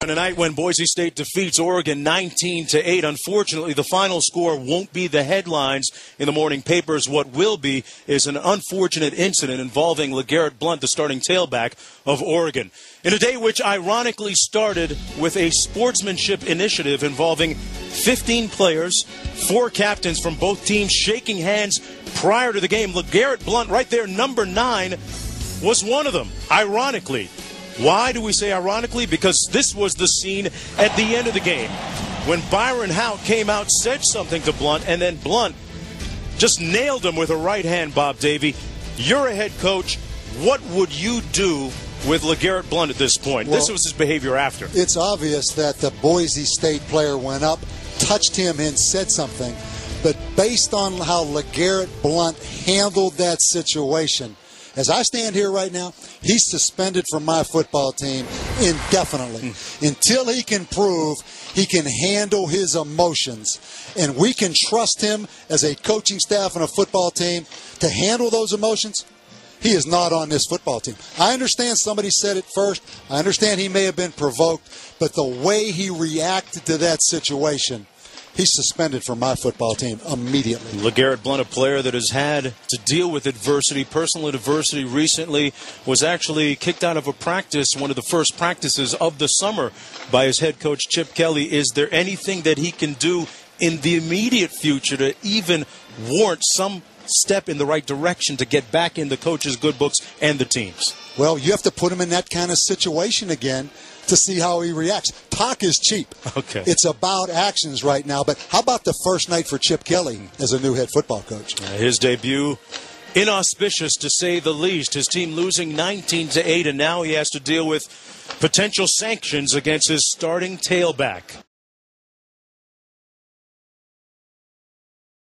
Tonight when Boise State defeats Oregon 19-8, unfortunately the final score won't be the headlines in the morning papers. What will be is an unfortunate incident involving LeGarrette Blount, the starting tailback of Oregon. In a day which ironically started with a sportsmanship initiative involving 15 players, 4 captains from both teams shaking hands prior to the game. LeGarrette Blount, right there, number 9, was one of them, ironically. Why do we say ironically? Because this was the scene at the end of the game when Byron Hout came out, said something to Blount, and then Blount just nailed him with a right hand. Bob Davie, you're a head coach. What would you do with LeGarrette Blount at this point? Well, this was his behavior after. It's obvious that the Boise State player went up, touched him, and said something. But based on how LeGarrette Blount handled that situation, as I stand here right now, he's suspended from my football team indefinitely until he can prove he can handle his emotions. And we can trust him as a coaching staff and a football team to handle those emotions. He is not on this football team. I understand somebody said it first. I understand he may have been provoked. But the way he reacted to that situation, he's suspended from my football team immediately. LeGarrette Blount, a player that has had to deal with adversity, personal adversity recently, was actually kicked out of a practice, one of the first practices of the summer, by his head coach, Chip Kelly. Is there anything that he can do in the immediate future to even warrant some step in the right direction to get back in the coach's good books and the team's? Well, you have to put him in that kind of situation again to see how he reacts. Talk is cheap. Okay. It's about actions right now. But how about the first night for Chip Kelly as a new head football coach? His debut, inauspicious to say the least. His team losing 19-8, and now he has to deal with potential sanctions against his starting tailback.